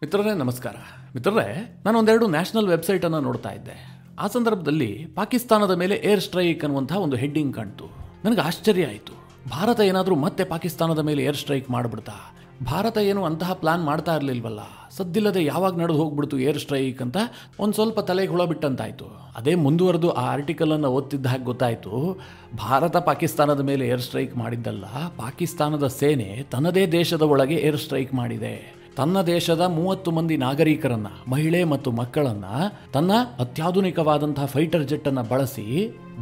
ಮಿತ್ರರೇ ನಮಸ್ಕಾರ. ಮಿತ್ರರೇ, ನಾನು ಒಂದೆರಡು ನ್ಯಾಷನಲ್ ವೆಬ್ಸೈಟನ್ನು ನೋಡ್ತಾ ಇದ್ದೆ. ಆ ಸಂದರ್ಭದಲ್ಲಿ ಪಾಕಿಸ್ತಾನದ ಮೇಲೆ ಏರ್ ಸ್ಟ್ರೈಕ್ ಅನ್ನುವಂತಹ ಒಂದು ಹೆಡ್ಡಿಂಗ್ ಕಾಣ್ತು. ನನಗೆ ಆಶ್ಚರ್ಯ ಆಯಿತು. ಭಾರತ ಏನಾದರೂ ಮತ್ತೆ ಪಾಕಿಸ್ತಾನದ ಮೇಲೆ ಏರ್ ಸ್ಟ್ರೈಕ್ ಮಾಡಿಬಿಡ್ತಾ? ಭಾರತ ಏನು ಅಂತಹ ಪ್ಲಾನ್ ಮಾಡ್ತಾ ಇರಲಿಲ್ವಲ್ಲ, ಸದ್ದಿಲ್ಲದೆ ಯಾವಾಗ ನಡೆದು ಹೋಗ್ಬಿಡ್ತು ಏರ್ ಸ್ಟ್ರೈಕ್ ಅಂತ ಒಂದು ಸ್ವಲ್ಪ ತಲೆಗೆ ಹುಳ ಬಿಟ್ಟಂತಾಯಿತು. ಅದೇ ಮುಂದುವರೆದು ಆ ಆರ್ಟಿಕಲನ್ನು ಓದ್ತಿದ್ದ ಹಾಗೆ ಗೊತ್ತಾಯಿತು, ಭಾರತ ಪಾಕಿಸ್ತಾನದ ಮೇಲೆ ಏರ್ ಸ್ಟ್ರೈಕ್ ಮಾಡಿದ್ದಲ್ಲ, ಪಾಕಿಸ್ತಾನದ ಸೇನೆ ತನ್ನದೇ ದೇಶದ ಒಳಗೆ ಏರ್ ಸ್ಟ್ರೈಕ್ ಮಾಡಿದೆ. ತನ್ನ ದೇಶದ 30 ಮಂದಿ ನಾಗರಿಕರನ್ನ, ಮಹಿಳೆ ಮತ್ತು ಮಕ್ಕಳನ್ನ ತನ್ನ ಅತ್ಯಾಧುನಿಕವಾದಂತಹ ಫೈಟರ್ ಜೆಟ್ ಅನ್ನ ಬಳಸಿ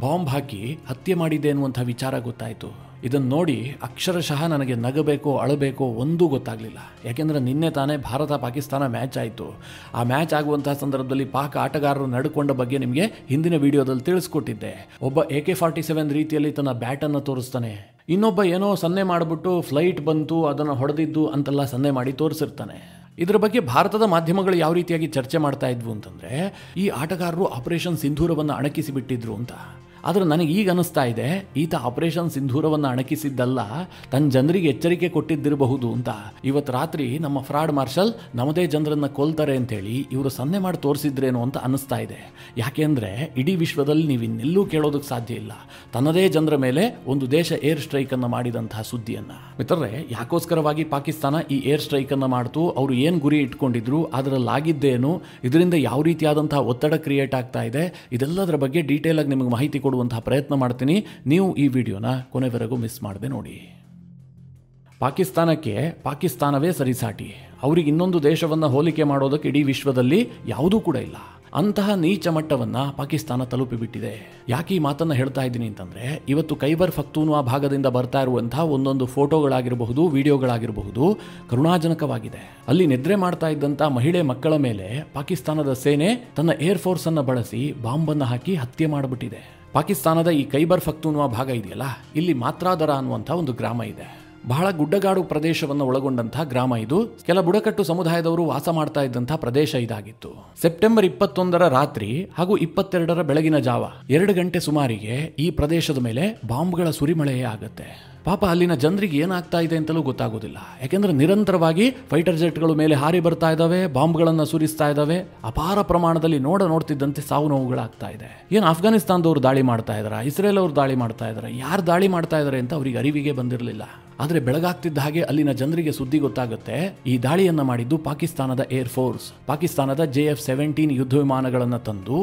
ಬಾಂಬ್ ಹಾಕಿ ಹತ್ಯೆ ಮಾಡಿದೆ ಅನ್ನುವಂಥ ವಿಚಾರ ಗೊತ್ತಾಯಿತು. ಇದನ್ನು ನೋಡಿ ಅಕ್ಷರಶಃ ನನಗೆ ನಗಬೇಕೋ ಅಳಬೇಕೋ ಒಂದೂ ಗೊತ್ತಾಗಲಿಲ್ಲ. ಯಾಕೆಂದರೆ ನಿನ್ನೆ ತಾನೇ ಭಾರತ ಪಾಕಿಸ್ತಾನ ಮ್ಯಾಚ್ ಆಯಿತು. ಆ ಮ್ಯಾಚ್ ಆಗುವಂತಹ ಸಂದರ್ಭದಲ್ಲಿ ಪಾಕ್ ಆಟಗಾರರು ನಡ್ಕೊಂಡ ಬಗ್ಗೆ ನಿಮಗೆ ಹಿಂದಿನ ವಿಡಿಯೋದಲ್ಲಿ ತಿಳಿಸ್ಕೊಟ್ಟಿದ್ದೆ. ಒಬ್ಬ AK-47 ರೀತಿಯಲ್ಲಿ ತನ್ನ ಬ್ಯಾಟನ್ನು ತೋರಿಸ್ತಾನೆ, ಇನ್ನೊಬ್ಬ ಏನೋ ಸನ್ನೆ ಮಾಡಿಬಿಟ್ಟು ಫ್ಲೈಟ್ ಬಂತು ಅದನ್ನು ಹೊಡೆದಿದ್ದು ಅಂತೆಲ್ಲ ಸನ್ನೆ ಮಾಡಿ ತೋರಿಸಿರ್ತಾನೆ. ಇದರ ಬಗ್ಗೆ ಭಾರತದ ಮಾಧ್ಯಮಗಳು ಯಾವ ರೀತಿಯಾಗಿ ಚರ್ಚೆ ಮಾಡ್ತಾ ಇದ್ವು ಅಂತಂದರೆ, ಈ ಆಟಗಾರರು ಆಪರೇಷನ್ ಸಿಂಧೂರವನ್ನು ಅಣಕಿಸಿ ಬಿಟ್ಟಿದ್ರು ಅಂತ. ಆದರೆ ನನಗೆ ಈಗ ಅನಿಸ್ತಾ ಇದೆ, ಈತ ಆಪರೇಷನ್ ಸಿಂಧೂರವನ್ನು ಅಣಕಿಸಿದ್ದಲ್ಲ, ತನ್ನ ಜನರಿಗೆ ಎಚ್ಚರಿಕೆ ಕೊಟ್ಟಿದ್ದಿರಬಹುದು ಅಂತ. ಇವತ್ತು ರಾತ್ರಿ ನಮ್ಮ ಫ್ರಾಡ್ ಮಾರ್ಷಲ್ ನಮ್ಮದೇ ಜನರನ್ನು ಕೊಲ್ತಾರೆ ಅಂತೇಳಿ ಇವರು ಸನ್ನೆ ಮಾಡಿ ತೋರಿಸಿದ್ರೇನು ಅಂತ ಅನಿಸ್ತಾ ಇದೆ. ಯಾಕೆಂದರೆ ಇಡೀ ವಿಶ್ವದಲ್ಲಿ ನೀವು ಇನ್ನೆಲ್ಲೂ ಕೇಳೋದಕ್ಕೆ ಸಾಧ್ಯ ಇಲ್ಲ ತನ್ನದೇ ಜನರ ಮೇಲೆ ಒಂದು ದೇಶ ಏರ್ ಸ್ಟ್ರೈಕನ್ನು ಮಾಡಿದಂತಹ ಸುದ್ದಿಯನ್ನು. ಮಿತ್ರರೇ, ಯಾಕೋಸ್ಕರವಾಗಿ ಪಾಕಿಸ್ತಾನ ಈ ಏರ್ ಸ್ಟ್ರೈಕನ್ನು ಮಾಡ್ತು, ಅವರು ಏನು ಗುರಿ ಇಟ್ಕೊಂಡಿದ್ರು, ಅದರಲ್ಲಾಗಿದ್ದೇನು, ಇದರಿಂದ ಯಾವ ರೀತಿಯಾದಂತಹ ಒತ್ತಡ ಕ್ರಿಯೇಟ್ ಆಗ್ತಾ ಇದೆ, ಇದೆಲ್ಲದರ ಬಗ್ಗೆ ಡೀಟೇಲ್ ಆಗಿ ನಿಮಗೆ ಮಾಹಿತಿ ಕೊಡುವಂತಹ ಪ್ರಯತ್ನ ಮಾಡ್ತೀನಿ. ನೀವು ಈ ವಿಡಿಯೋನ ಕೊನೆವರೆಗೂ ಮಿಸ್ ಮಾಡದೆ ನೋಡಿ. ಪಾಕಿಸ್ತಾನಕ್ಕೆ ಪಾಕಿಸ್ತಾನವೇ ಸರಿಸಾಟಿ. ಅವರಿಗೆ ಇನ್ನೊಂದು ದೇಶವನ್ನು ಹೋಲಿಕೆ ಮಾಡೋದಕ್ಕೆ ಇಡೀ ವಿಶ್ವದಲ್ಲಿ ಯಾವುದೂ ಕೂಡ ಇಲ್ಲ. ಅಂತಹ ನೀಚ ಮಟ್ಟವನ್ನು ಪಾಕಿಸ್ತಾನ ತಲುಪಿಬಿಟ್ಟಿದೆ. ಯಾಕೆ ಈ ಮಾತನ್ನು ಹೇಳ್ತಾ ಇದ್ದೀನಿ ಅಂತಂದರೆ, ಇವತ್ತು ಖೈಬರ್ ಪಖ್ತೂನ್ವಾ ಭಾಗದಿಂದ ಬರ್ತಾ ಇರುವಂತಹ ಒಂದೊಂದು ಫೋಟೋಗಳಾಗಿರಬಹುದು, ವಿಡಿಯೋಗಳಾಗಿರಬಹುದು, ಕರುಣಾಜನಕವಾಗಿದೆ. ಅಲ್ಲಿ ನಿದ್ರೆ ಮಾಡ್ತಾ ಇದ್ದಂಥ ಮಹಿಳೆ ಮಕ್ಕಳ ಮೇಲೆ ಪಾಕಿಸ್ತಾನದ ಸೇನೆ ತನ್ನ ಏರ್ ಫೋರ್ಸ್ ಅನ್ನು ಬಳಸಿ ಬಾಂಬನ್ನು ಹಾಕಿ ಹತ್ಯೆ ಮಾಡಿಬಿಟ್ಟಿದೆ. ಪಾಕಿಸ್ತಾನದ ಈ ಖೈಬರ್ ಪಖ್ತೂನ್ವಾ ಭಾಗ ಇದೆಯಲ್ಲ, ಇಲ್ಲಿ ಮಾತ್ರಾದರ ಅನ್ನುವಂಥ ಒಂದು ಗ್ರಾಮ ಇದೆ. ಬಹಳ ಗುಡ್ಡಗಾಡು ಪ್ರದೇಶವನ್ನು ಒಳಗೊಂಡಂತಹ ಗ್ರಾಮ ಇದು. ಕೆಲ ಬುಡಕಟ್ಟು ಸಮುದಾಯದವರು ವಾಸ ಮಾಡ್ತಾ ಇದ್ದಂತಹ ಪ್ರದೇಶ ಇದಾಗಿತ್ತು. ಸೆಪ್ಟೆಂಬರ್ 21 ರಾತ್ರಿ ಹಾಗೂ 22 ಬೆಳಗಿನ ಜಾವ 2 ಗಂಟೆ ಸುಮಾರಿಗೆ ಈ ಪ್ರದೇಶದ ಮೇಲೆ ಬಾಂಬ್ಗಳ ಸುರಿಮಳೆಯೇ ಆಗುತ್ತೆ. ಪಾಪ ಅಲ್ಲಿನ ಜನರಿಗೆ ಏನಾಗ್ತಾ ಇದೆ ಅಂತಲೂ ಗೊತ್ತಾಗೋದಿಲ್ಲ. ಯಾಕೆಂದ್ರೆ ನಿರಂತರವಾಗಿ ಫೈಟರ್ ಜೆಟ್ಗಳು ಮೇಲೆ ಹಾರಿ ಬರ್ತಾ ಇದ್ದಾವೆ, ಬಾಂಬ್ಗಳನ್ನು ಸುರಿಸ್ತಾ ಇದ್ದಾವೆ. ಅಪಾರ ಪ್ರಮಾಣದಲ್ಲಿ ನೋಡ್ತಿದ್ದಂತೆ ಸಾವು ನೋವುಗಳಾಗ್ತಾ ಇದೆ. ಏನು ಅಫ್ಘಾನಿಸ್ತಾನದವ್ರು ದಾಳಿ ಮಾಡ್ತಾ ಇದಾರ, ಇಸ್ರೇಲ್ ಅವರು ದಾಳಿ ಮಾಡ್ತಾ ಇದಾರೆ, ಯಾರು ದಾಳಿ ಮಾಡ್ತಾ ಇದಾರೆ ಅಂತ ಅವ್ರಿಗೆ ಅರಿವಿಗೆ ಬಂದಿರಲಿಲ್ಲ. ಆದರೆ ಬೆಳಗಾಗ್ತಿದ್ದ ಹಾಗೆ ಅಲ್ಲಿನ ಜನರಿಗೆ ಸುದ್ದಿ ಗೊತ್ತಾಗುತ್ತೆ, ಈ ದಾಳಿಯನ್ನ ಮಾಡಿದ್ದು ಪಾಕಿಸ್ತಾನದ ಏರ್ ಫೋರ್ಸ್. ಪಾಕಿಸ್ತಾನದ JF-17 ಯುದ್ಧ ವಿಮಾನಗಳನ್ನು ತಂದು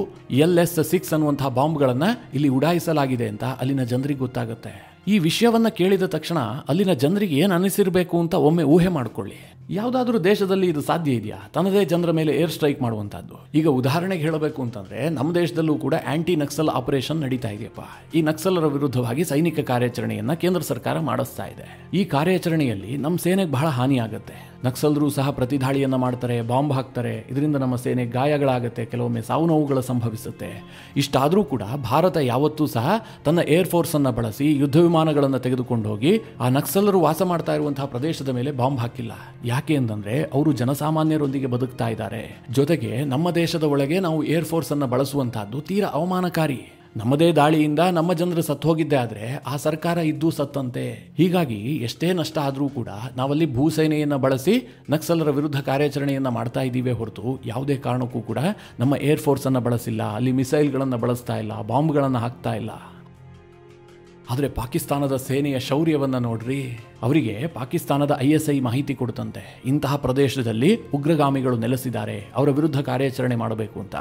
LS-6 ಅನ್ನುವಂತಹ ಬಾಂಬ್ಗಳನ್ನ ಇಲ್ಲಿ ಉಡಾಯಿಸಲಾಗಿದೆ ಅಂತ ಅಲ್ಲಿನ ಜನರಿಗೆ ಗೊತ್ತಾಗುತ್ತೆ. ಈ ವಿಷಯವನ್ನ ಕೇಳಿದ ತಕ್ಷಣ ಅಲ್ಲಿನ ಜನರಿಗೆ ಏನು ಅನಿಸಿರಬೇಕು ಅಂತ ಒಮ್ಮೆ ಊಹೆ ಮಾಡಿಕೊಳ್ಳಿ. ಯಾವುದಾದ್ರೂ ದೇಶದಲ್ಲಿ ಇದು ಸಾಧ್ಯ ಇದೆಯಾ, ತನ್ನದೇ ಜನರ ಮೇಲೆ ಏರ್ ಸ್ಟ್ರೈಕ್ ಮಾಡುವಂತಹದ್ದು? ಈಗ ಉದಾಹರಣೆಗೆ ಹೇಳಬೇಕು ಅಂತಂದ್ರೆ, ನಮ್ಮ ದೇಶದಲ್ಲೂ ಕೂಡ ಆಂಟಿ ನಕ್ಸಲ್ ಆಪರೇಷನ್ ನಡೀತಾ ಇದೆಯಪ್ಪ. ಈ ನಕ್ಸಲರ ವಿರುದ್ಧವಾಗಿ ಸೈನಿಕ ಕಾರ್ಯಾಚರಣೆಯನ್ನ ಕೇಂದ್ರ ಸರ್ಕಾರ ಮಾಡಿಸ್ತಾ ಇದೆ. ಈ ಕಾರ್ಯಾಚರಣೆಯಲ್ಲಿ ನಮ್ಮ ಸೇನೆಗೆ ಬಹಳ ಹಾನಿ ಆಗುತ್ತೆ. ನಕ್ಸಲರು ಸಹ ಪ್ರತಿದಾಳಿಯನ್ನ ಮಾಡ್ತಾರೆ, ಬಾಂಬ್ ಹಾಕ್ತಾರೆ. ಇದರಿಂದ ನಮ್ಮ ಸೇನೆ ಗಾಯಗಳಾಗುತ್ತೆ, ಕೆಲವೊಮ್ಮೆ ಸಾವು ನೋವುಗಳು ಸಂಭವಿಸುತ್ತೆ. ಇಷ್ಟಾದರೂ ಕೂಡ ಭಾರತ ಯಾವತ್ತೂ ಸಹ ತನ್ನ ಏರ್ ಫೋರ್ಸ್ ಅನ್ನ ಬಳಸಿ ಯುದ್ಧ ವಿಮಾನಗಳನ್ನು ತೆಗೆದುಕೊಂಡು ಹೋಗಿ ಆ ನಕ್ಸಲರು ವಾಸ ಮಾಡ್ತಾ ಇರುವಂತಹ ಪ್ರದೇಶದ ಮೇಲೆ ಬಾಂಬ್ ಹಾಕಿಲ್ಲ. ಯಾಕೆ ಅಂತಂದ್ರೆ ಅವರು ಜನಸಾಮಾನ್ಯರೊಂದಿಗೆ ಬದುಕ್ತಾ ಇದ್ದಾರೆ. ಜೊತೆಗೆ ನಮ್ಮ ದೇಶದ ಒಳಗೆ ನಾವು ಏರ್ ಫೋರ್ಸ್ ಅನ್ನ ಬಳಸುವಂತಹದ್ದು ತೀರಾ ಅವಮಾನಕಾರಿ. ನಮ್ಮದೇ ದಾಳಿಯಿಂದ ನಮ್ಮ ಜನರು ಸತ್ತು ಹೋಗಿದ್ದೆ ಆದ್ರೆ ಆ ಸರ್ಕಾರ ಇದ್ದೂ ಸತ್ತಂತೆ. ಹೀಗಾಗಿ ಎಷ್ಟೇ ನಷ್ಟ ಆದರೂ ಕೂಡ ನಾವಲ್ಲಿ ಭೂಸೇನೆಯನ್ನು ಬಳಸಿ ನಕ್ಸಲರ ವಿರುದ್ಧ ಕಾರ್ಯಾಚರಣೆಯನ್ನ ಮಾಡ್ತಾ ಇದ್ದೀವಿ ಹೊರತು ಯಾವುದೇ ಕಾರಣಕ್ಕೂ ಕೂಡ ನಮ್ಮ ಏರ್ ಫೋರ್ಸ್ ಅನ್ನ ಬಳಸಿಲ್ಲ, ಅಲ್ಲಿ ಮಿಸೈಲ್ಗಳನ್ನು ಬಳಸ್ತಾ ಇಲ್ಲ, ಬಾಂಬ್ಗಳನ್ನು ಹಾಕ್ತಾ ಇಲ್ಲ. ಆದರೆ ಪಾಕಿಸ್ತಾನದ ಸೇನೆಯ ಶೌರ್ಯವನ್ನು ನೋಡ್ರಿ. ಅವರಿಗೆ ಪಾಕಿಸ್ತಾನದ ISI ಮಾಹಿತಿ ಕೊಡುತ್ತಂತೆ, ಇಂತಹ ಪ್ರದೇಶದಲ್ಲಿ ಉಗ್ರಗಾಮಿಗಳು ನೆಲೆಸಿದ್ದಾರೆ, ಅವರ ವಿರುದ್ಧ ಕಾರ್ಯಾಚರಣೆ ಮಾಡಬೇಕು ಅಂತ.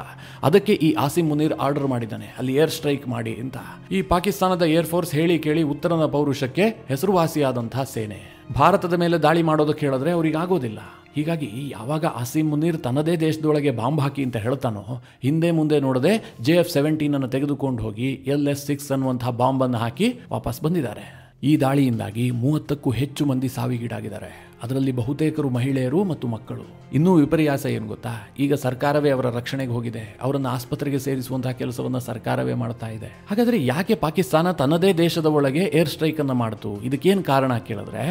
ಅದಕ್ಕೆ ಈ ಆಸಿಮ್ ಮುನೀರ್ ಆರ್ಡರ್ ಮಾಡಿದ್ದಾನೆ, ಅಲ್ಲಿ ಏರ್ ಸ್ಟ್ರೈಕ್ ಮಾಡಿ ಅಂತ. ಈ ಪಾಕಿಸ್ತಾನದ ಏರ್ ಫೋರ್ಸ್ ಹೇಳಿ ಕೇಳಿ ಉತ್ತರದ ಪೌರುಷಕ್ಕೆ ಹೆಸರುವಾಸಿಯಾದಂತಹ ಸೇನೆ ಭಾರತದ ಮೇಲೆ ದಾಳಿ ಮಾಡೋದಕ್ಕೆ ಹೇಳಿದ್ರೆ ಅವ್ರಿಗೆ ಆಗೋದಿಲ್ಲ. ಹೀಗಾಗಿ ಯಾವಾಗ ಆಸಿಮ್ ಮುನೀರ್ ತನ್ನದೇ ದೇಶದೊಳಗೆ ಬಾಂಬ್ ಹಾಕಿ ಅಂತ ಹೇಳ್ತಾನೋ, ಹಿಂದೆ ಮುಂದೆ ನೋಡದೆ JF-17 ಅನ್ನು ತೆಗೆದುಕೊಂಡು ಹೋಗಿ LS-6 ಅನ್ನುವಂತಹ ಬಾಂಬನ್ನು ಹಾಕಿ ವಾಪಸ್ ಬಂದಿದ್ದಾರೆ. ಈ ದಾಳಿಯಿಂದಾಗಿ 30ಕ್ಕೂ ಹೆಚ್ಚು ಮಂದಿ ಸಾವಿಗೀಡಾಗಿದ್ದಾರೆ. ಅದರಲ್ಲಿ ಬಹುತೇಕರು ಮಹಿಳೆಯರು ಮತ್ತು ಮಕ್ಕಳು. ಇನ್ನೂ ವಿಪರ್ಯಾಸ ಏನು ಗೊತ್ತಾ, ಈಗ ಸರ್ಕಾರವೇ ಅವರ ರಕ್ಷಣೆಗೆ ಹೋಗಿದೆ, ಅವರನ್ನು ಆಸ್ಪತ್ರೆಗೆ ಸೇರಿಸುವಂತಹ ಕೆಲಸವನ್ನು ಸರ್ಕಾರವೇ ಮಾಡ್ತಾ ಇದೆ. ಹಾಗಾದ್ರೆ ಯಾಕೆ ಪಾಕಿಸ್ತಾನ ತನ್ನದೇ ದೇಶದ ಒಳಗೆ ಏರ್ ಸ್ಟ್ರೈಕ್ ಅನ್ನು ಮಾಡ್ತು? ಇದಕ್ಕೇನು ಕಾರಣ ಕೇಳಿದ್ರೆ,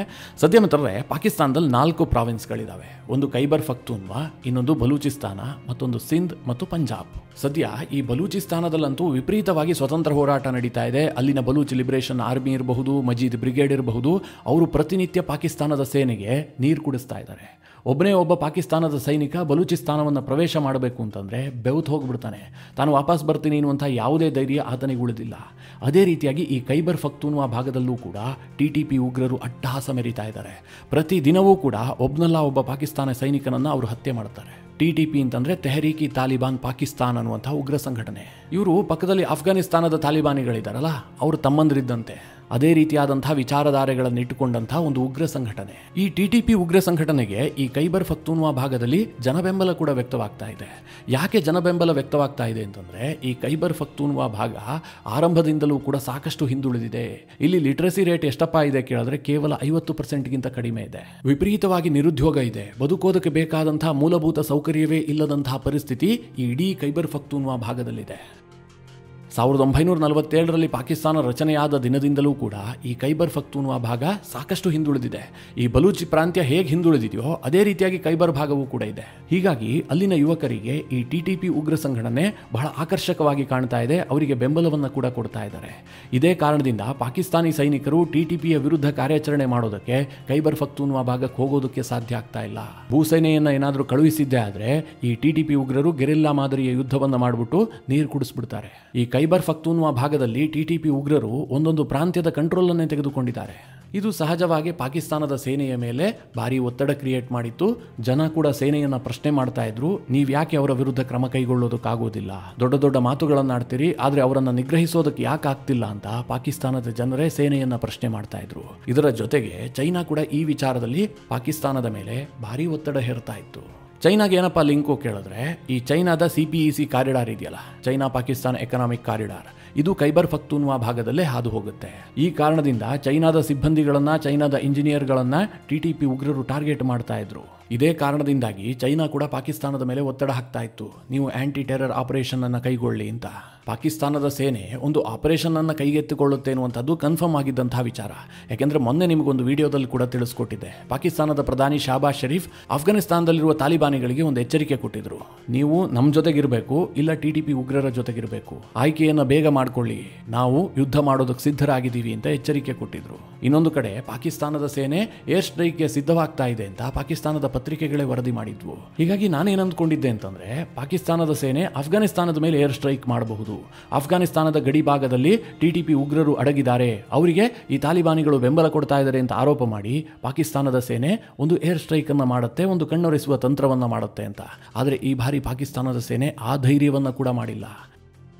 ಸದ್ಯ ಮಿತ್ರರೇ, ಪಾಕಿಸ್ತಾನದಲ್ಲಿ 4 ಪ್ರಾವಿನ್ಸ್ಗಳಿದ್ದಾವೆ. ಒಂದು ಖೈಬರ್ ಪಖ್ತೂನ್ವಾ, ಇನ್ನೊಂದು ಬಲೂಚಿಸ್ತಾನ, ಮತ್ತೊಂದು ಸಿಂಧ್ ಮತ್ತು ಪಂಜಾಬ್. ಸದ್ಯ ಈ ಬಲೂಚಿಸ್ತಾನದಲ್ಲಂತೂ ವಿಪರೀತವಾಗಿ ಸ್ವತಂತ್ರ ಹೋರಾಟ ನಡೀತಾ ಇದೆ. ಅಲ್ಲಿನ ಬಲೂಚ್ ಲಿಬರೇಷನ್ ಆರ್ಮಿ ಇರಬಹುದು, ಮಜೀದ್ ಬ್ರಿಗೇಡ್ ಇರಬಹುದು, ಅವರು ಪ್ರತಿನಿತ್ಯ ಪಾಕಿಸ್ತಾನದ ಸೇನೆಗೆ ನೀರು ಕುಡಿಸ್ತಾ ಇದ್ದಾರೆ. ಒಬ್ಬನೇ ಒಬ್ಬ ಪಾಕಿಸ್ತಾನದ ಸೈನಿಕ ಬಲೂಚಿಸ್ತಾನವನ್ನು ಪ್ರವೇಶ ಮಾಡಬೇಕು ಅಂತಂದರೆ ಬೆವ್ತು ಹೋಗ್ಬಿಡ್ತಾನೆ. ತಾನು ವಾಪಸ್ ಬರ್ತೀನಿ ಅನ್ನುವಂಥ ಯಾವುದೇ ಧೈರ್ಯ ಆತನಿಗೆ ಉಳಿದಿಲ್ಲ. ಅದೇ ರೀತಿಯಾಗಿ ಈ ಖೈಬರ್ ಪಖ್ತೂನ್ವಾ ಭಾಗದಲ್ಲೂ ಕೂಡ TTP ಉಗ್ರರು ಅಟ್ಟಹಾಸ ಮೆರೀತಾ ಇದ್ದಾರೆ. ಪ್ರತಿ ದಿನವೂ ಕೂಡ ಒಬ್ಬನಲ್ಲ ಒಬ್ಬ ಪಾಕಿಸ್ತಾನ ಸೈನಿಕನನ್ನು ಅವರು ಹತ್ಯೆ ಮಾಡ್ತಾರೆ. TTP ಅಂತಂದರೆ ತೆಹರೀಕ್ ಇ ತಾಲಿಬಾನ್ ಪಾಕಿಸ್ತಾನ್ ಅನ್ನುವಂಥ ಉಗ್ರ ಸಂಘಟನೆ. ಇವರು ಪಕ್ಕದಲ್ಲಿ ಅಫ್ಘಾನಿಸ್ತಾನದ ತಾಲಿಬಾನಿಗಳಿದ್ದಾರಲ್ಲ, ಅವರು ತಮ್ಮಂದಿರಿದ್ದಂತೆ. ಅದೇ ರೀತಿಯಾದಂತಹ ವಿಚಾರಧಾರೆಗಳನ್ನು ಇಟ್ಟುಕೊಂಡಂತಹ ಒಂದು ಉಗ್ರ ಸಂಘಟನೆ. ಈ TTP ಉಗ್ರ ಸಂಘಟನೆಗೆ ಈ ಖೈಬರ್ ಪಖ್ತೂನ್ವಾ ಭಾಗದಲ್ಲಿ ಜನಬೆಂಬಲ ಕೂಡ ವ್ಯಕ್ತವಾಗ್ತಾ ಇದೆ. ಯಾಕೆ ಜನಬೆಂಬಲ ವ್ಯಕ್ತವಾಗ್ತಾ ಇದೆ ಅಂತಂದರೆ, ಈ ಖೈಬರ್ ಪಖ್ತೂನ್ವಾ ಭಾಗ ಆರಂಭದಿಂದಲೂ ಕೂಡ ಸಾಕಷ್ಟು ಹಿಂದುಳಿದಿದೆ. ಇಲ್ಲಿ ಲಿಟ್ರಸಿ ರೇಟ್ ಎಷ್ಟಪ್ಪ ಇದೆ ಕೇಳಿದ್ರೆ ಕೇವಲ 50%ಗಿಂತ ಕಡಿಮೆ ಇದೆ. ವಿಪರೀತವಾಗಿ ನಿರುದ್ಯೋಗ ಇದೆ. ಬದುಕೋದಕ್ಕೆ ಬೇಕಾದಂತಹ ಮೂಲಭೂತ ಸೌಕರ್ಯವೇ ಇಲ್ಲದಂತಹ ಪರಿಸ್ಥಿತಿ ಈ ಇಡೀ ಖೈಬರ್ ಪಖ್ತೂನ್ವಾ ಭಾಗದಲ್ಲಿದೆ. 1947ರಲ್ಲಿ ಪಾಕಿಸ್ತಾನ ರಚನೆಯಾದ ದಿನದಿಂದಲೂ ಕೂಡ ಈ ಖೈಬರ್ ಪಖ್ತೂನ್ವಾ ಭಾಗ ಸಾಕಷ್ಟು ಹಿಂದುಳಿದಿದೆ. ಈ ಬಲೂಚಿ ಪ್ರಾಂತ್ಯ ಹೇಗೆ ಹಿಂದುಳಿದಿದೆಯೋ ಅದೇ ರೀತಿಯಾಗಿ ಖೈಬರ್ ಭಾಗವೂ ಕೂಡ ಇದೆ. ಹೀಗಾಗಿ ಅಲ್ಲಿನ ಯುವಕರಿಗೆ ಈ TTP ಉಗ್ರ ಸಂಘಟನೆ ಬಹಳ ಆಕರ್ಷಕವಾಗಿ ಕಾಣ್ತಾ ಇದೆ. ಅವರಿಗೆ ಬೆಂಬಲವನ್ನು ಕೂಡ ಕೊಡ್ತಾ ಇದ್ದಾರೆ. ಇದೇ ಕಾರಣದಿಂದ ಪಾಕಿಸ್ತಾನಿ ಸೈನಿಕರು TTPಯ ವಿರುದ್ಧ ಕಾರ್ಯಾಚರಣೆ ಮಾಡೋದಕ್ಕೆ ಖೈಬರ್ ಪಖ್ತೂನ್ವಾ ಭಾಗಕ್ಕೆ ಹೋಗೋದಕ್ಕೆ ಸಾಧ್ಯ ಆಗ್ತಾ ಇಲ್ಲ. ಭೂಸೇನೆಯನ್ನು ಏನಾದರೂ ಕಳುಹಿಸಿದ್ದೇ ಆದರೆ ಈ TTP ಉಗ್ರರು ಗೆರಿಲ್ಲಾ ಮಾದರಿಯ ಯುದ್ಧವನ್ನು ಮಾಡಿಬಿಟ್ಟು ನೀರು ಕುಡಿಸ್ಬಿಡ್ತಾರೆ. ಈ ಖೈಬರ್ ಪಖ್ತೂನ್ವಾ ಭಾಗದಲ್ಲಿ TTP ಉಗ್ರರು ಒಂದೊಂದು ಪ್ರಾಂತ್ಯದ ಕಂಟ್ರೋಲನ್ನೇ ತೆಗೆದುಕೊಂಡಿದ್ದಾರೆ. ಇದು ಸಹಜವಾಗಿ ಪಾಕಿಸ್ತಾನದ ಸೇನೆಯ ಮೇಲೆ ಭಾರಿ ಒತ್ತಡ ಕ್ರಿಯೇಟ್ ಮಾಡಿತ್ತು. ಜನ ಕೂಡ ಸೇನೆಯನ್ನು ಪ್ರಶ್ನೆ ಮಾಡ್ತಾ ಇದ್ರು, ನೀವು ಯಾಕೆ ಅವರ ವಿರುದ್ಧ ಕ್ರಮ ಕೈಗೊಳ್ಳೋದಕ್ಕಾಗೋದಿಲ್ಲ, ದೊಡ್ಡ ದೊಡ್ಡ ಮಾತುಗಳನ್ನು ಆಡ್ತೀರಿ, ಆದರೆ ಅವರನ್ನು ನಿಗ್ರಹಿಸೋದಕ್ಕೆ ಯಾಕೆ ಆಗ್ತಿಲ್ಲ ಅಂತ ಪಾಕಿಸ್ತಾನದ ಜನರೇ ಸೇನೆಯನ್ನು ಪ್ರಶ್ನೆ ಮಾಡ್ತಾ ಇದ್ರು. ಇದರ ಜೊತೆಗೆ ಚೈನಾ ಕೂಡ ಈ ವಿಚಾರದಲ್ಲಿ ಪಾಕಿಸ್ತಾನದ ಮೇಲೆ ಭಾರಿ ಒತ್ತಡ ಹೇರ್ತಾ ಇತ್ತು. ಚೈನಾಗೆ ಏನಪ್ಪ ಲಿಂಕು ಕೇಳಿದ್ರೆ, ಈ ಚೈನಾದ CPEC ಕಾರಿಡಾರ್ ಇದೆಯಲ್ಲ, ಚೈನಾ ಪಾಕಿಸ್ತಾನ ಎಕನಾಮಿಕ್ ಕಾರಿಡಾರ್, ಇದು ಖೈಬರ್ ಪಖ್ತೂನ್ವಾ ಭಾಗದಲ್ಲೇ ಹಾದು ಹೋಗುತ್ತೆ. ಈ ಕಾರಣದಿಂದ ಚೈನಾದ ಸಿಬ್ಬಂದಿಗಳನ್ನ, ಚೈನಾದ ಇಂಜಿನಿಯರ್ಗಳನ್ನ TTP ಉಗ್ರರು ಟಾರ್ಗೆಟ್ ಮಾಡ್ತಾ ಇದ್ರು. ಇದೇ ಕಾರಣದಿಂದಾಗಿ ಚೈನಾ ಕೂಡ ಪಾಕಿಸ್ತಾನದ ಮೇಲೆ ಒತ್ತಡ ಹಾಕ್ತಾ ಇತ್ತು, ನೀವು ಆಂಟಿ ಟೆರರ್ ಆಪರೇಷನ್ ಅನ್ನು ಕೈಗೊಳ್ಳಿ ಅಂತ. ಪಾಕಿಸ್ತಾನದ ಸೇನೆ ಒಂದು ಆಪರೇಷನ್ ಅನ್ನು ಕೈಗೆತ್ತಿಕೊಳ್ಳುತ್ತೆ ಅನ್ನುವಂಥದ್ದು ಕನ್ಫರ್ಮ್ ಆಗಿದ್ದಂತಹ ವಿಚಾರ. ಯಾಕೆಂದ್ರೆ ಮೊನ್ನೆ ನಿಮಗೊಂದು ವಿಡಿಯೋದಲ್ಲಿ ಕೂಡ ತಿಳಿಸ್ಕೊಟ್ಟಿದ್ದೆ, ಪಾಕಿಸ್ತಾನದ ಪ್ರಧಾನಿ ಶಾಬಾಜ್ ಶರೀಫ್ ಅಫ್ಘಾನಿಸ್ತಾನದಲ್ಲಿರುವ ತಾಲಿಬಾನಿಗಳಿಗೆ ಒಂದು ಎಚ್ಚರಿಕೆ ಕೊಟ್ಟಿದ್ರು, ನೀವು ನಮ್ಮ ಜೊತೆಗಿರಬೇಕು, ಇಲ್ಲ TTP ಉಗ್ರರ ಜೊತೆಗಿರಬೇಕು, ಆಯ್ಕೆಯನ್ನು ಬೇಗ ಮಾಡ್ಕೊಳ್ಳಿ, ನಾವು ಯುದ್ಧ ಮಾಡೋದಕ್ಕೆ ಸಿದ್ಧರಾಗಿದ್ದೀವಿ ಅಂತ ಎಚ್ಚರಿಕೆ ಕೊಟ್ಟಿದ್ರು. ಇನ್ನೊಂದು ಕಡೆ ಪಾಕಿಸ್ತಾನದ ಸೇನೆ ಏರ್ ಸ್ಟ್ರೈಕ್ಗೆ ಸಿದ್ಧವಾಗ್ತಾ ಇದೆ ಅಂತ ಪಾಕಿಸ್ತಾನದ ಪತ್ರಿಕೆಗಳೇ ವರದಿ ಮಾಡಿದ್ವು. ಹೀಗಾಗಿ ನಾನೇನು ಅಂದ್ಕೊಂಡಿದ್ದೆ ಅಂತಂದ್ರೆ, ಪಾಕಿಸ್ತಾನದ ಸೇನೆ ಅಫ್ಘಾನಿಸ್ತಾನದ ಮೇಲೆ ಏರ್ ಸ್ಟ್ರೈಕ್ ಮಾಡಬಹುದು, ಅಫ್ಘಾನಿಸ್ತಾನದ ಗಡಿ ಭಾಗದಲ್ಲಿ TTP ಉಗ್ರರು ಅಡಗಿದ್ದಾರೆ, ಅವರಿಗೆ ಈ ತಾಲಿಬಾನಿಗಳು ಬೆಂಬಲ ಕೊಡ್ತಾ ಇದ್ದಾರೆ ಅಂತ ಆರೋಪ ಮಾಡಿ ಪಾಕಿಸ್ತಾನದ ಸೇನೆ ಒಂದು ಏರ್ ಸ್ಟ್ರೈಕ್ ಅನ್ನು ಮಾಡುತ್ತೆ, ಒಂದು ಕಣ್ಣೊರೆಸುವ ತಂತ್ರವನ್ನ ಮಾಡುತ್ತೆ ಅಂತ. ಆದರೆ ಈ ಬಾರಿ ಪಾಕಿಸ್ತಾನದ ಸೇನೆ ಆ ಧೈರ್ಯವನ್ನ ಕೂಡ ಮಾಡಿಲ್ಲ.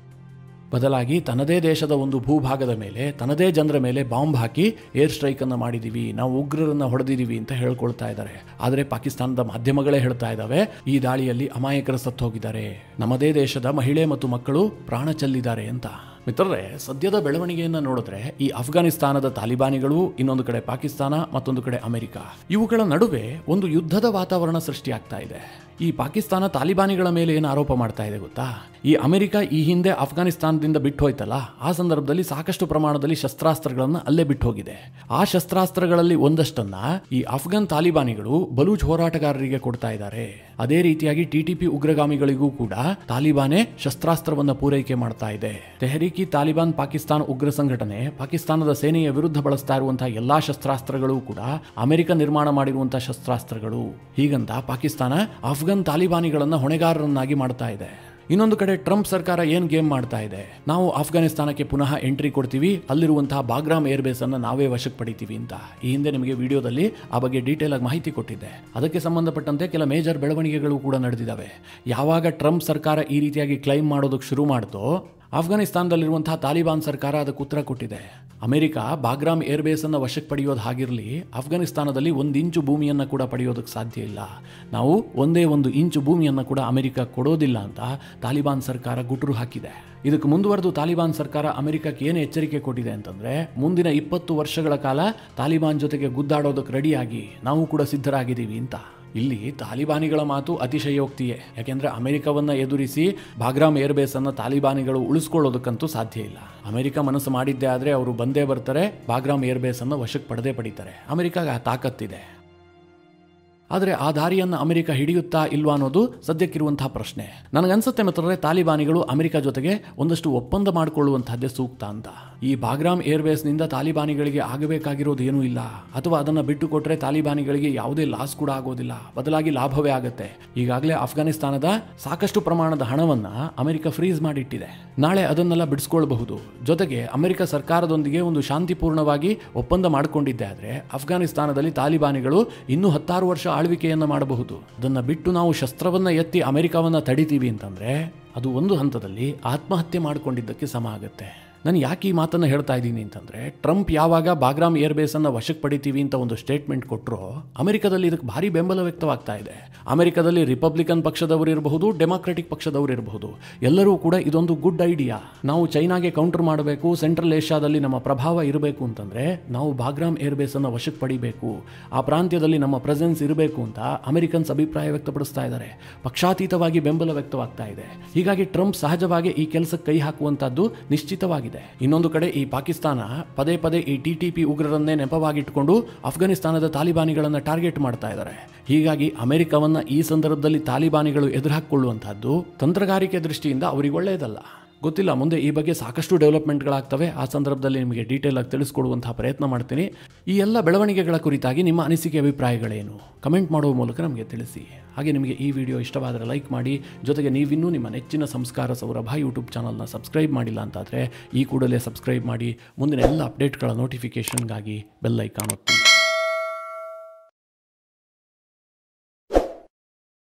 ಬದಲಾಗಿ ತನ್ನದೇ ದೇಶದ ಒಂದು ಭೂಭಾಗದ ಮೇಲೆ, ತನ್ನದೇ ಜನರ ಮೇಲೆ ಬಾಂಬ್ ಹಾಕಿ ಏರ್ ಸ್ಟ್ರೈಕ್ ಅನ್ನು ಮಾಡಿದೀವಿ, ನಾವು ಉಗ್ರರನ್ನ ಹೊಡೆದಿದ್ದೀವಿ ಅಂತ ಹೇಳ್ಕೊಳ್ತಾ ಇದ್ದಾರೆ. ಆದರೆ ಪಾಕಿಸ್ತಾನದ ಮಾಧ್ಯಮಗಳೇ ಹೇಳ್ತಾ ಇದ್ದಾವೆ, ಈ ದಾಳಿಯಲ್ಲಿ ಅಮಾಯಕರು ಸತ್ತು ಹೋಗಿದ್ದಾರೆ, ನಮ್ಮದೇ ದೇಶದ ಮಹಿಳೆ ಮತ್ತು ಮಕ್ಕಳು ಪ್ರಾಣ ಚೆಲ್ಲಿದ್ದಾರೆ ಅಂತ. ಮಿತ್ರರೇ, ಸದ್ಯದ ಬೆಳವಣಿಗೆಯನ್ನು ನೋಡಿದ್ರೆ ಈ ಅಫ್ಘಾನಿಸ್ತಾನದ ತಾಲಿಬಾನಿಗಳು, ಇನ್ನೊಂದು ಕಡೆ ಪಾಕಿಸ್ತಾನ, ಮತ್ತೊಂದು ಕಡೆ ಅಮೆರಿಕ, ಇವುಗಳ ನಡುವೆ ಒಂದು ಯುದ್ಧದ ವಾತಾವರಣ ಸೃಷ್ಟಿಯಾಗ್ತಾ ಇದೆ. ಈ ಪಾಕಿಸ್ತಾನ ತಾಲಿಬಾನಿಗಳ ಮೇಲೆ ಏನು ಆರೋಪ ಮಾಡ್ತಾ ಇದೆ ಗೊತ್ತಾ? ಈ ಅಮೆರಿಕ ಈ ಹಿಂದೆ ಅಫ್ಘಾನಿಸ್ತಾನದಿಂದ ಬಿಟ್ಟು ಹೋಯ್ತಲ್ಲ, ಆ ಸಂದರ್ಭದಲ್ಲಿ ಸಾಕಷ್ಟು ಪ್ರಮಾಣದಲ್ಲಿ ಶಸ್ತ್ರಾಸ್ತ್ರಗಳನ್ನು ಅಲ್ಲೇ ಬಿಟ್ಟು ಹೋಗಿದೆ. ಆ ಶಸ್ತ್ರಾಸ್ತ್ರಗಳಲ್ಲಿ ಒಂದಷ್ಟನ್ನ ಈ ಅಫ್ಘಾನ್ ತಾಲಿಬಾನಿಗಳು ಬಲೂಚ್ ಹೋರಾಟಗಾರರಿಗೆ ಕೊಡ್ತಾ ಇದ್ದಾರೆ. ಅದೇ ರೀತಿಯಾಗಿ TTP ಉಗ್ರಗಾಮಿಗಳಿಗೂ ಕೂಡ ತಾಲಿಬಾನೇ ಶಸ್ತ್ರಾಸ್ತ್ರವನ್ನು ಪೂರೈಕೆ ಮಾಡ್ತಾ ಇದೆ. ತೆಹರೀಕ್ ಇ ತಾಲಿಬಾನ್ ಪಾಕಿಸ್ತಾನ ಉಗ್ರ ಸಂಘಟನೆ ಪಾಕಿಸ್ತಾನದ ಸೇನೆಯ ವಿರುದ್ಧ ಬಳಸ್ತಾ ಇರುವಂತಹ ಎಲ್ಲಾ ಶಸ್ತ್ರಾಸ್ತ್ರಗಳು ಕೂಡ ಅಮೆರಿಕ ನಿರ್ಮಾಣ ಮಾಡಿರುವಂತಹ ಶಸ್ತ್ರಾಸ್ತ್ರಗಳು. ಹೀಗಂತ ಪಾಕಿಸ್ತಾನ ಅಫ್ಘಾನ್ ತಾಲಿಬಾನಿಗಳನ್ನ ಹೊಣೆಗಾರರನ್ನಾಗಿ ಮಾಡ್ತಾ ಇದೆ. ಇನ್ನೊಂದು ಕಡೆ ಟ್ರಂಪ್ ಸರ್ಕಾರ ಏನ್ ಗೇಮ್ ಮಾಡ್ತಾ ಇದೆ, ನಾವು ಅಫ್ಘಾನಿಸ್ತಾನಕ್ಕೆ ಪುನಃ ಎಂಟ್ರಿ ಕೊಡ್ತೀವಿ, ಅಲ್ಲಿರುವಂತಹ ಬಾಗ್ರಾಮ್ ಏರ್ ಬೇಸ್ ಅನ್ನು ನಾವೇ ವಶಕ್ಕೆ ಪಡಿತೀವಿ ಅಂತ. ಈ ಹಿಂದೆ ನಿಮಗೆ ವಿಡಿಯೋದಲ್ಲಿ ಆ ಬಗ್ಗೆ ಡೀಟೇಲ್ ಆಗಿ ಮಾಹಿತಿ ಕೊಟ್ಟಿದ್ದೆ. ಅದಕ್ಕೆ ಸಂಬಂಧಪಟ್ಟಂತೆ ಕೆಲ ಮೇಜರ್ ಬೆಳವಣಿಗೆಗಳು ಕೂಡ ನಡೆದಿದ್ದಾವೆ. ಯಾವಾಗ ಟ್ರಂಪ್ ಸರ್ಕಾರ ಈ ರೀತಿಯಾಗಿ ಕ್ಲೈಮ್ ಮಾಡೋದಕ್ಕೆ ಶುರು ಮಾಡ್ತೋ, ಅಫ್ಘಾನಿಸ್ತಾನದಲ್ಲಿರುವಂತಹ ತಾಲಿಬಾನ್ ಸರ್ಕಾರ ಅದಕ್ಕೆ ಉತ್ತರ ಕೊಟ್ಟಿದೆ. ಅಮೆರಿಕ ಬಾಗ್ರಾಮ್ ಏರ್ ಬೇಸ್ ಅನ್ನು ವಶಕ್ಕೆ ಪಡೆಯೋದು ಹಾಗಿರಲಿ, ಅಫ್ಘಾನಿಸ್ತಾನದಲ್ಲಿ 1 ಇಂಚು ಭೂಮಿಯನ್ನು ಕೂಡ ಪಡೆಯೋದಕ್ಕೆ ಸಾಧ್ಯ ಇಲ್ಲ, ನಾವು ಒಂದೇ 1 ಇಂಚು ಭೂಮಿಯನ್ನು ಕೂಡ ಅಮೆರಿಕ ಕೊಡೋದಿಲ್ಲ ಅಂತ ತಾಲಿಬಾನ್ ಸರ್ಕಾರ ಗುಟ್ರು ಹಾಕಿದೆ. ಇದಕ್ಕೆ ಮುಂದುವರೆದು ತಾಲಿಬಾನ್ ಸರ್ಕಾರ ಅಮೆರಿಕಕ್ಕೆ ಏನು ಎಚ್ಚರಿಕೆ ಕೊಟ್ಟಿದೆ ಅಂತಂದ್ರೆ, ಮುಂದಿನ 20 ವರ್ಷಗಳ ಕಾಲ ತಾಲಿಬಾನ್ ಜೊತೆಗೆ ಗುದ್ದಾಡೋದಕ್ಕೆ ರೆಡಿಯಾಗಿ ನಾವು ಕೂಡ ಸಿದ್ಧರಾಗಿದ್ದೀವಿ ಅಂತ. ಇಲ್ಲಿ ತಾಲಿಬಾನಿಗಳ ಮಾತು ಅತಿಶಯೋಕ್ತಿಯೇ. ಯಾಕೆಂದ್ರೆ ಅಮೆರಿಕವನ್ನ ಎದುರಿಸಿ ಬಾಗ್ರಾಮ್ ಏರ್ ಬೇಸ್ ಅನ್ನ ತಾಲಿಬಾನಿಗಳು ಉಳಿಸ್ಕೊಳ್ಳೋದಕ್ಕಂತೂ ಸಾಧ್ಯ ಇಲ್ಲ. ಅಮೆರಿಕ ಮನಸ್ಸು ಮಾಡಿದ್ದೇ ಆದ್ರೆ ಅವರು ಬಂದೇ ಬರ್ತಾರೆ, ಬಾಗ್ರಾಮ್ ಏರ್ ಬೇಸ್ ಅನ್ನು ವಶಕ್ಕೆ ಪಡೆದೇ ಪಡಿತಾರೆ. ಅಮೆರಿಕಾಗ ಆ ತಾಕತ್ತಿದೆ. ಆದರೆ ಆ ದಾರಿಯನ್ನು ಅಮೆರಿಕ ಹಿಡಿಯುತ್ತಾ ಇಲ್ವಾ ಅನ್ನೋದು ಸದ್ಯಕ್ಕಿರುವಂತಹ ಪ್ರಶ್ನೆ. ನನಗನ್ಸುತ್ತೆ ಮಿತ್ರರೇ, ತಾಲಿಬಾನಿಗಳು ಅಮೆರಿಕ ಜೊತೆಗೆ ಒಂದಷ್ಟು ಒಪ್ಪಂದ ಮಾಡಿಕೊಳ್ಳುವಂತಹದ್ದೇ ಸೂಕ್ತ ಅಂತ. ಈ ಬಾಗ್ರಾಮ್ ಏರ್ಬೇಸ್ನಿಂದ ತಾಲಿಬಾನಿಗಳಿಗೆ ಆಗಬೇಕಾಗಿರೋದು ಏನೂ ಇಲ್ಲ, ಅಥವಾ ಅದನ್ನು ಬಿಟ್ಟು ಕೊಟ್ಟರೆ ತಾಲಿಬಾನಿಗಳಿಗೆ ಯಾವುದೇ ಲಾಸ್ ಕೂಡ ಆಗೋದಿಲ್ಲ, ಬದಲಾಗಿ ಲಾಭವೇ ಆಗುತ್ತೆ. ಈಗಾಗಲೇ ಅಫ್ಘಾನಿಸ್ತಾನದ ಸಾಕಷ್ಟು ಪ್ರಮಾಣದ ಹಣವನ್ನ ಅಮೆರಿಕ ಫ್ರೀಸ್ ಮಾಡಿಟ್ಟಿದೆ. ನಾಳೆ ಅದನ್ನೆಲ್ಲ ಬಿಡಿಸ್ಕೊಳ್ಬಹುದು. ಜೊತೆಗೆ ಅಮೆರಿಕ ಸರ್ಕಾರದೊಂದಿಗೆ ಒಂದು ಶಾಂತಿಪೂರ್ಣವಾಗಿ ಒಪ್ಪಂದ ಮಾಡಿಕೊಂಡಿದ್ದೆ ಆದರೆ ಅಫ್ಘಾನಿಸ್ತಾನದಲ್ಲಿ ತಾಲಿಬಾನಿಗಳು ಇನ್ನೂ 16 ವರ್ಷ ಆಳ್ವಿಕೆಯನ್ನು ಮಾಡಬಹುದು. ಅದನ್ನು ಬಿಟ್ಟು ನಾವು ಶಸ್ತ್ರವನ್ನ ಎತ್ತಿ ಅಮೆರಿಕವನ್ನ ತಡಿತೀವಿ ಅಂತಂದ್ರೆ ಅದು ಒಂದು ಹಂತದಲ್ಲಿ ಆತ್ಮಹತ್ಯೆ ಮಾಡಿಕೊಂಡಿದ್ದಕ್ಕೆ ಸಮ ಆಗುತ್ತೆ. ನಾನು ಯಾಕೆ ಈ ಮಾತನ್ನು ಹೇಳ್ತಾ ಇದ್ದೀನಿ ಅಂತಂದರೆ, ಟ್ರಂಪ್ ಯಾವಾಗ ಬಾಗ್ರಾಮ್ ಏರ್ಬೇಸನ್ನು ವಶಕ್ಕೆ ಪಡಿತೀವಿ ಅಂತ ಒಂದು ಸ್ಟೇಟ್ಮೆಂಟ್ ಕೊಟ್ಟರೋ ಅಮೆರಿಕದಲ್ಲಿ ಇದಕ್ಕೆ ಭಾರಿ ಬೆಂಬಲ ವ್ಯಕ್ತವಾಗ್ತಾ ಇದೆ. ಅಮೆರಿಕದಲ್ಲಿ ರಿಪಬ್ಲಿಕನ್ ಪಕ್ಷದವರು ಇರಬಹುದು, ಡೆಮಾಕ್ರೆಟಿಕ್ ಪಕ್ಷದವರು ಇರಬಹುದು, ಎಲ್ಲರೂ ಕೂಡ ಇದೊಂದು ಗುಡ್ ಐಡಿಯಾ. ನಾವು ಚೈನಾಗೆ ಕೌಂಟರ್ ಮಾಡಬೇಕು, ಸೆಂಟ್ರಲ್ ಏಷ್ಯಾದಲ್ಲಿ ನಮ್ಮ ಪ್ರಭಾವ ಇರಬೇಕು ಅಂತಂದರೆ ನಾವು ಬಾಗ್ರಾಮ್ ಏರ್ಬೇಸನ್ನು ವಶಕ್ಕೆ ಪಡಿಬೇಕು, ಆ ಪ್ರಾಂತ್ಯದಲ್ಲಿ ನಮ್ಮ ಪ್ರೆಸೆನ್ಸ್ ಇರಬೇಕು ಅಂತ ಅಮೆರಿಕನ್ಸ್ ಅಭಿಪ್ರಾಯ ವ್ಯಕ್ತಪಡಿಸ್ತಾ ಇದ್ದಾರೆ. ಪಕ್ಷಾತೀತವಾಗಿ ಬೆಂಬಲ ವ್ಯಕ್ತವಾಗ್ತಾ ಇದೆ. ಹೀಗಾಗಿ ಟ್ರಂಪ್ ಸಹಜವಾಗಿ ಈ ಕೆಲಸಕ್ಕೆ ಕೈ ಹಾಕುವಂತದ್ದು ನಿಶ್ಚಿತವಾಗಿದೆ. ಇನ್ನೊಂದು ಕಡೆ ಈ ಪಾಕಿಸ್ತಾನ ಪದೇ ಪದೇ ಈ TTP ಉಗ್ರರನ್ನೇ ನೆಪವಾಗಿಟ್ಟುಕೊಂಡು ಅಫ್ಘಾನಿಸ್ತಾನದ ತಾಲಿಬಾನಿಗಳನ್ನು ಟಾರ್ಗೆಟ್ ಮಾಡ್ತಾ ಇದ್ದಾರೆ. ಹೀಗಾಗಿ ಅಮೆರಿಕವನ್ನ ಈ ಸಂದರ್ಭದಲ್ಲಿ ತಾಲಿಬಾನಿಗಳು ಎದುರುಹಾಕಿಕೊಳ್ಳುವಂತಹದ್ದು ತಂತ್ರಗಾರಿಕೆ ದೃಷ್ಟಿಯಿಂದ ಅವರಿಗೆ ಒಳ್ಳೆಯದಲ್ಲ. ಗೊತ್ತಿಲ್ಲ, ಮುಂದೆ ಈ ಬಗ್ಗೆ ಸಾಕಷ್ಟು ಡೆವಲಪ್ಮೆಂಟ್ಗಳಾಗ್ತವೆ. ಆ ಸಂದರ್ಭದಲ್ಲಿ ನಿಮಗೆ ಡೀಟೇಲ್ ಆಗಿ ತಿಳಿಸ್ಕೊಡುವಂತಹ ಪ್ರಯತ್ನ ಮಾಡ್ತೀನಿ. ಈ ಎಲ್ಲ ಬೆಳವಣಿಗೆಗಳ ಕುರಿತಾಗಿ ನಿಮ್ಮ ಅನಿಸಿಕೆ ಅಭಿಪ್ರಾಯಗಳೇನು ಕಮೆಂಟ್ ಮಾಡುವ ಮೂಲಕ ನಮಗೆ ತಿಳಿಸಿ. ಹಾಗೆ ನಿಮಗೆ ಈ ವಿಡಿಯೋ ಇಷ್ಟವಾದರೆ ಲೈಕ್ ಮಾಡಿ. ಜೊತೆಗೆ ನೀವಿನ್ನೂ ನಿಮ್ಮ ನೆಚ್ಚಿನ ಸಂಸ್ಕಾರ ಸೌರಭ ಯೂಟ್ಯೂಬ್ ಚಾನಲ್ನ ಸಬ್ಸ್ಕ್ರೈಬ್ ಮಾಡಿಲ್ಲ ಅಂತಾದರೆ ಈ ಕೂಡಲೇ ಸಬ್ಸ್ಕ್ರೈಬ್ ಮಾಡಿ. ಮುಂದಿನ ಎಲ್ಲ ಅಪ್ಡೇಟ್ಗಳ ನೋಟಿಫಿಕೇಷನ್ಗಾಗಿ ಬೆಲ್ ಐಕಾನ್ ಒತ್ತಿ.